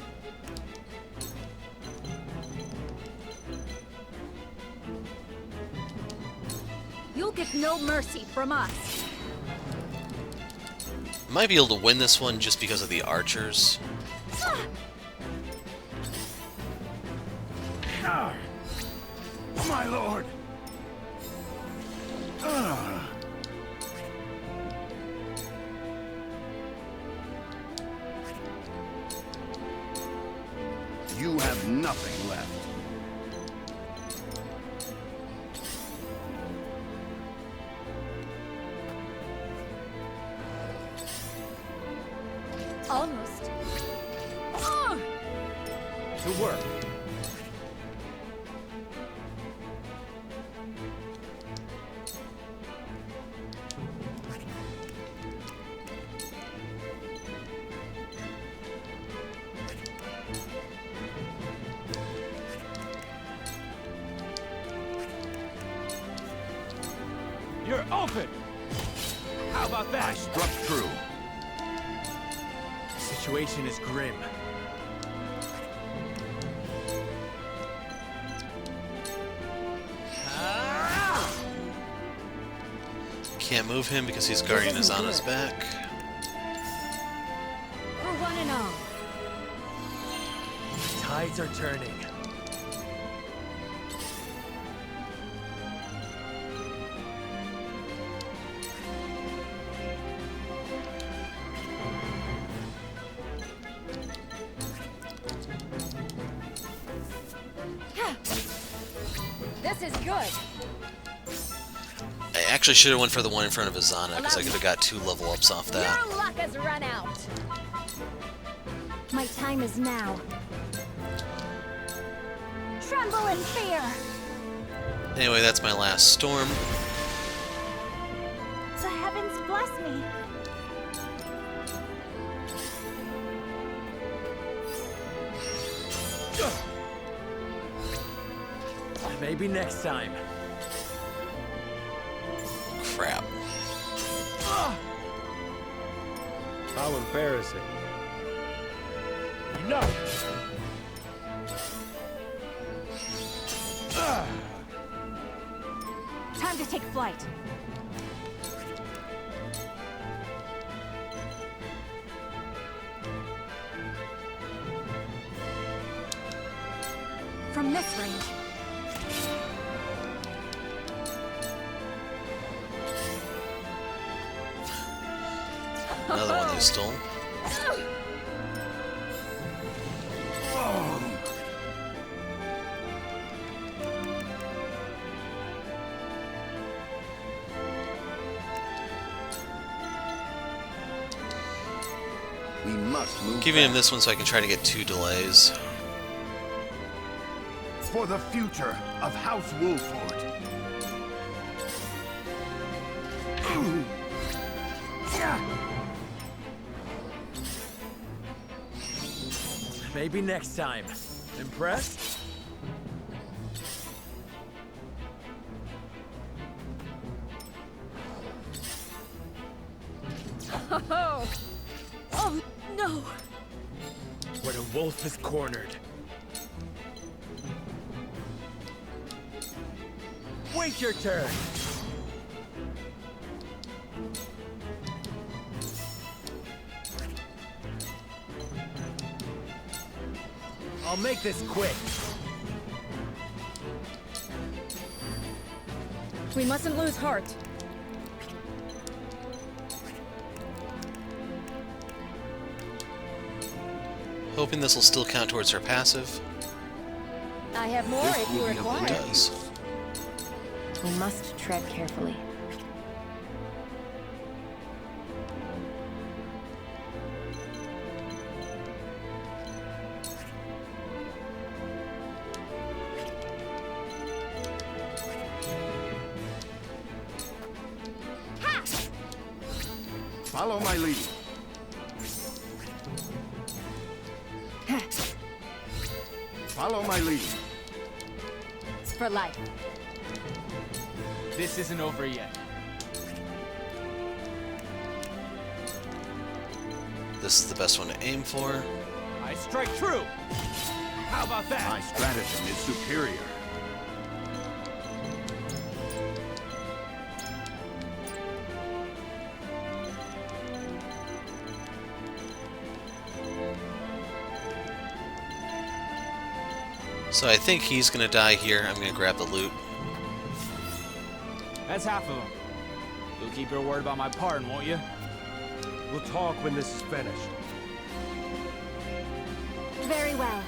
Speaker 11: You'll get no mercy from us.
Speaker 1: Might be able to win this one just because of the archers.
Speaker 15: My lord!
Speaker 3: You have nothing left.
Speaker 11: Almost.
Speaker 2: To work.
Speaker 12: You're open! How about that?
Speaker 3: I struck true.
Speaker 2: The situation is grim.
Speaker 1: Can't move him because his guardian is on his back.
Speaker 11: For one and all.
Speaker 2: The tides are turning.
Speaker 11: This is good.
Speaker 1: I actually should have went for the one in front of Hyzante because I could have got 2 level ups off that.
Speaker 11: Your luck has run out. My time is now. Tremble in fear.
Speaker 1: Anyway, that's my last storm.
Speaker 11: The heavens bless me.
Speaker 2: Maybe next time.
Speaker 1: Crap.
Speaker 16: How embarrassing.
Speaker 12: Enough!
Speaker 11: Time to take flight. From this range.
Speaker 1: Another one they stole.
Speaker 3: We must move
Speaker 1: Giving him
Speaker 3: fast.
Speaker 1: this one so I can try to get 2 delays.
Speaker 3: For the future of House Wolford.
Speaker 2: Maybe next time. Impressed?
Speaker 11: Oh, oh no!
Speaker 2: When a wolf is cornered. Wait your turn! I'll make this quick.
Speaker 7: We mustn't lose heart.
Speaker 1: Hoping this will still count towards her passive.
Speaker 11: I have more if you require.
Speaker 1: It does.
Speaker 18: We must tread carefully.
Speaker 3: Follow my lead. Follow my lead.
Speaker 11: It's for life.
Speaker 8: This isn't over yet.
Speaker 1: This is the best one to aim for.
Speaker 12: I strike true! How about that?
Speaker 3: My stratagem is superior.
Speaker 1: So I think he's gonna die here. I'm gonna grab the loot.
Speaker 8: That's half of them. You'll keep your word about my pardon, won't you?
Speaker 16: We'll talk when this is finished.
Speaker 11: Very well.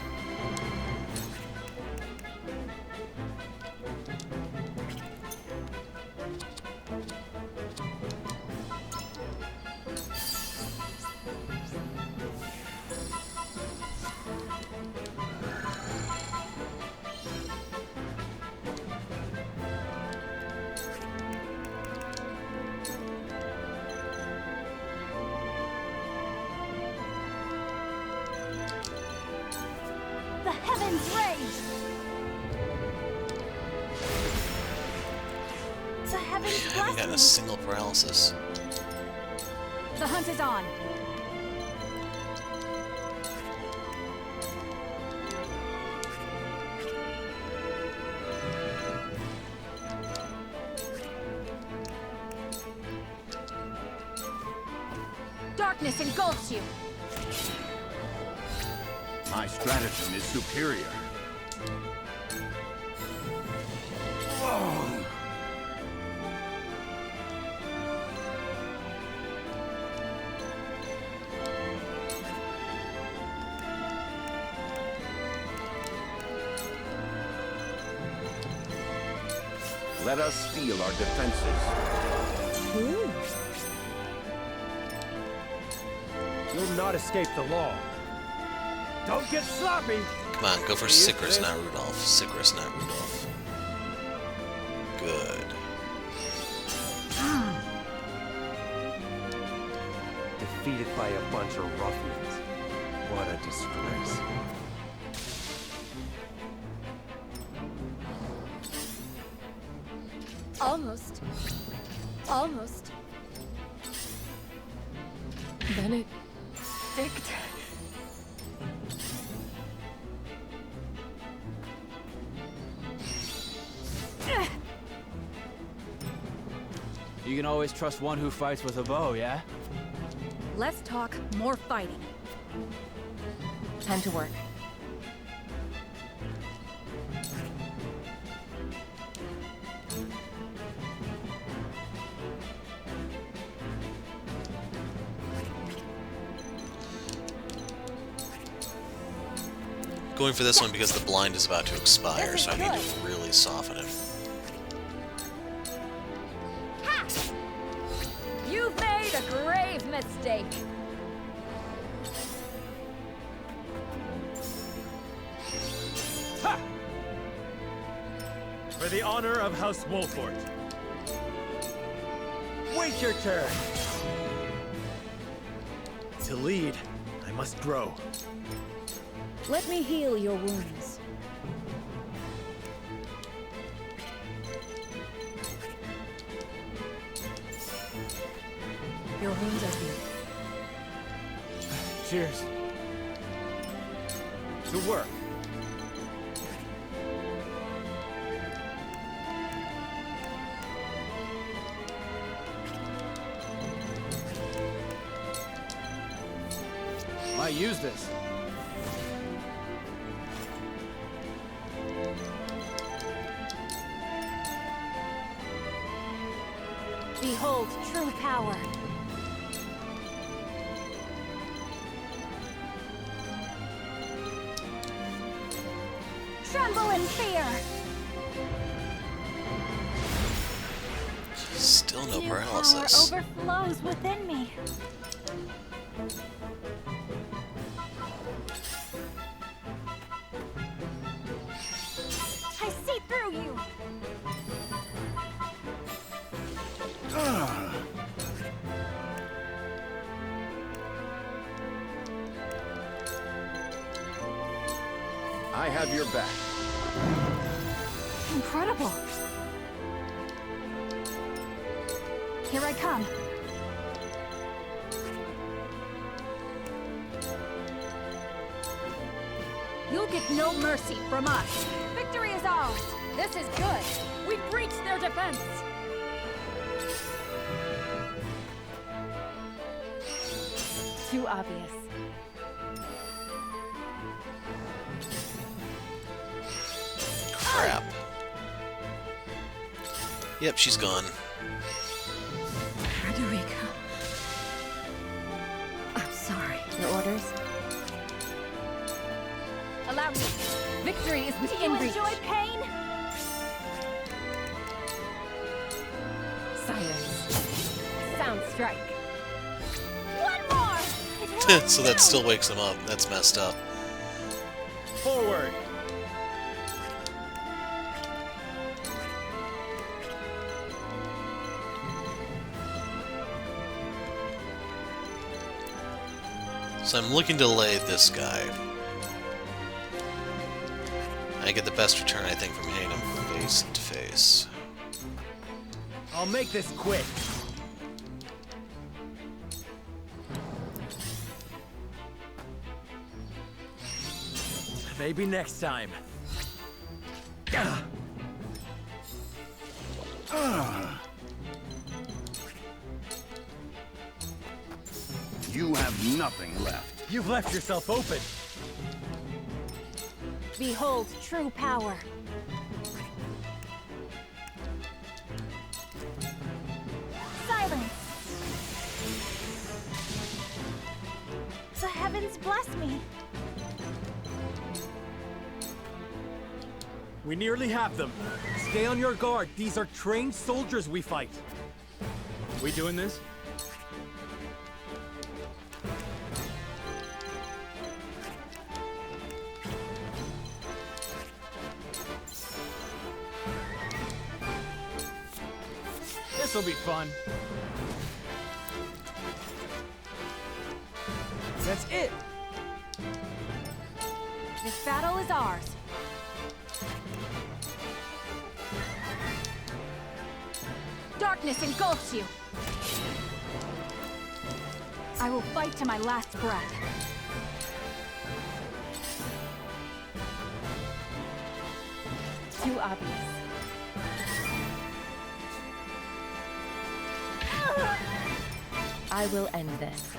Speaker 11: The heavens rage! The heavens
Speaker 1: I haven't gotten a
Speaker 11: blessing!
Speaker 1: single paralysis.
Speaker 11: The hunt is on! Darkness engulfs you!
Speaker 3: My stratagem is superior. Let us steel our defenses.
Speaker 16: You'll not escape the law. Don't get sloppy!
Speaker 1: Come on, go for Sycras, not Rudolph. Sycras, not Rudolph. Good.
Speaker 16: Defeated by a bunch of ruffians. What a disgrace.
Speaker 11: Almost. Almost.
Speaker 18: Benedict.
Speaker 8: You can always trust one who fights with a bow, yeah?
Speaker 11: Less talk, more fighting.
Speaker 18: Time to work.
Speaker 1: Going for this one because the blind is about to expire, so I need to really soften him.
Speaker 11: Ha! You've made a grave mistake.
Speaker 2: Ha! For the honor of House Wolfort. Wait your turn. To lead, I must grow.
Speaker 5: Let me heal your wounds. Your wounds are healed.
Speaker 2: Cheers. To work.
Speaker 8: Might use this.
Speaker 11: Behold true power. Tremble in fear.
Speaker 1: Still no
Speaker 11: New
Speaker 1: paralysis.
Speaker 11: power overflows within me. I see through you.
Speaker 3: I have your back.
Speaker 11: Incredible. Here I come. You'll get no mercy from us. Victory is ours. This is good. We've breached their defense.
Speaker 18: Too obvious.
Speaker 1: crap. Yep, she's gone.
Speaker 5: Frederica. I'm sorry.
Speaker 18: Your orders? Allow me. Victory is within reach.
Speaker 11: Enjoy pain?
Speaker 18: Silence. Sound strike.
Speaker 11: One more!
Speaker 1: So that still wakes him up. That's messed up.
Speaker 12: Forward!
Speaker 1: So I'm looking to lay this guy. I get the best return, I think, from hitting him face to face.
Speaker 12: I'll make this quick. Maybe next time.
Speaker 3: You have nothing left.
Speaker 12: You've left yourself open.
Speaker 11: Behold true power. Silence. The heavens bless me.
Speaker 12: We nearly have them. Stay on your guard. These are trained soldiers we fight. We doing this? This'll be fun. That's it.
Speaker 11: This battle is ours. Darkness engulfs you. I will fight to my last breath.
Speaker 18: Too obvious. I will end this.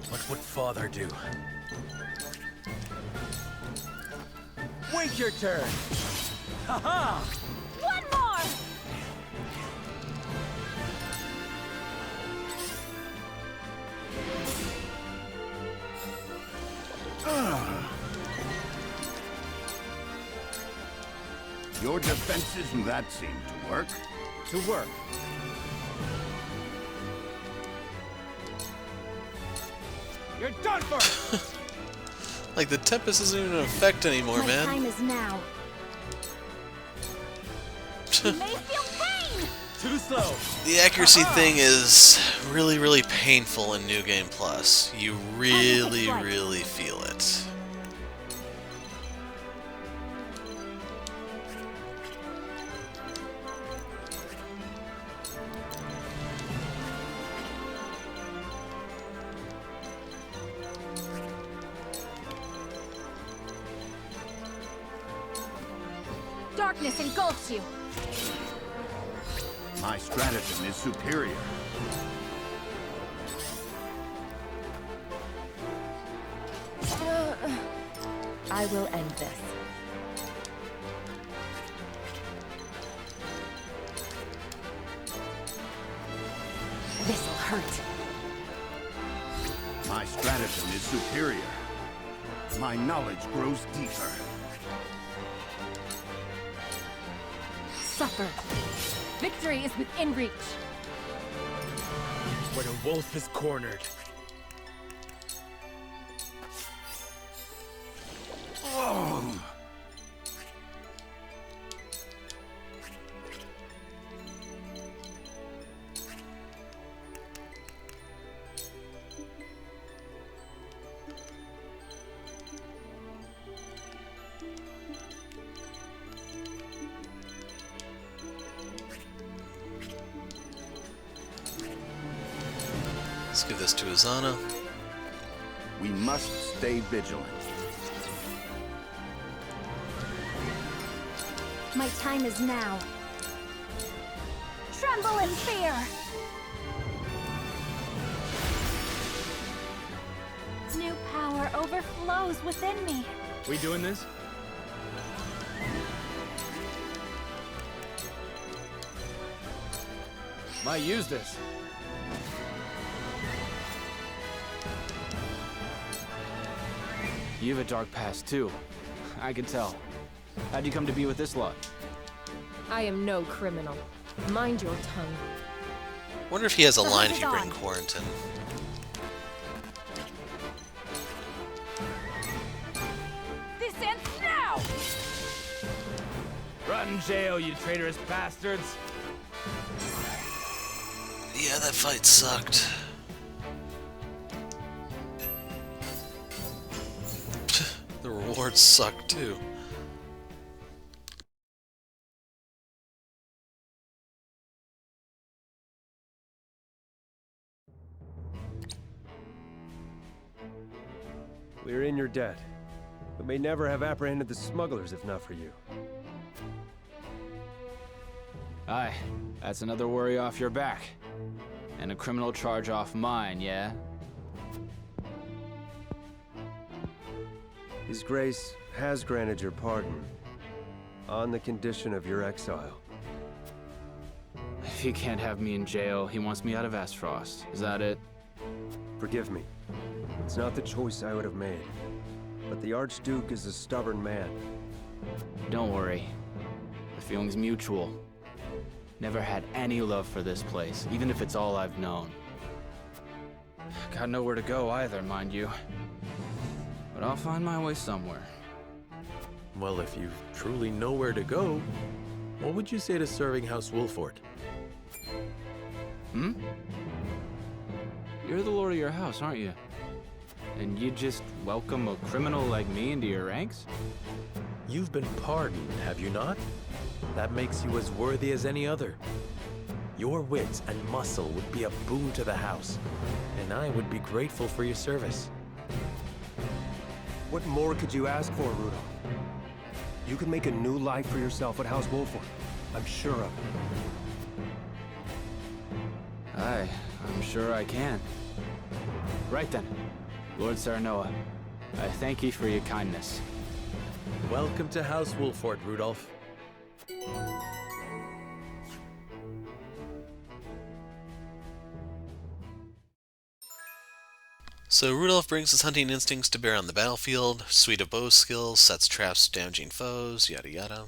Speaker 12: What would Father do? Wait your turn! Ha-ha!
Speaker 11: One more!
Speaker 3: Your defenses, that seemed to work.
Speaker 12: To work. You're done for!
Speaker 1: Like, the Tempest isn't even in effect anymore,
Speaker 11: My
Speaker 1: man.
Speaker 11: time is now. You may feel pain!
Speaker 12: Too slow.
Speaker 1: The accuracy thing is really, really painful in New Game Plus. You really, really feel it.
Speaker 11: Darkness engulfs you.
Speaker 3: My stratagem is superior.
Speaker 18: I will end this. This'll hurt.
Speaker 3: My stratagem is superior. My knowledge grows deeper.
Speaker 18: Suffer. Victory is within reach.
Speaker 12: When a wolf is cornered.
Speaker 3: Oh.
Speaker 1: Let's give this to Azana.
Speaker 3: We must stay vigilant.
Speaker 11: My time is now. tremble in fear! New power overflows within me.
Speaker 8: We doing this? Might use this. You have a dark past too. I can tell. How'd you come to be with this lot?
Speaker 18: I am no criminal. Mind your tongue.
Speaker 1: Wonder if he has a line if you bring Corentin.
Speaker 11: This ends now!
Speaker 8: Rot in jail, you traitorous bastards!
Speaker 1: Yeah, that fight sucked. The rewards suck too.
Speaker 16: We're in your debt, but may never have apprehended the smugglers if not for you.
Speaker 8: Aye, that's another worry off your back. And a criminal charge off mine, yeah?
Speaker 16: His Grace has granted your pardon, on the condition of your exile.
Speaker 8: If he can't have me in jail, he wants me out of Aesfrost. Is that it?
Speaker 16: Forgive me. It's not the choice I would have made. But the Archduke is a stubborn man.
Speaker 8: Don't worry. The feeling's mutual. Never had any love for this place, even if it's all I've known. Got nowhere to go either, mind you. But I'll find my way somewhere.
Speaker 2: Well, if you truly know where to go, what would you say to serving House Wolford?
Speaker 8: Hmm? You're the lord of your house, aren't you? And you just welcome a criminal like me into your ranks?
Speaker 2: You've been pardoned, have you not? That makes you as worthy as any other. Your wits and muscle would be a boon to the house, and I would be grateful for your service.
Speaker 16: What more could you ask for, Rudolph? You could make a new life for yourself at House Wolford. I'm sure of it.
Speaker 8: Aye, I'm sure I can. Right then, Lord Saranoa, I thank ye for your kindness.
Speaker 2: Welcome to House Wolford, Rudolph.
Speaker 1: So Rudolph brings his hunting instincts to bear on the battlefield, suite of bow skills, sets traps damaging foes, yada yada.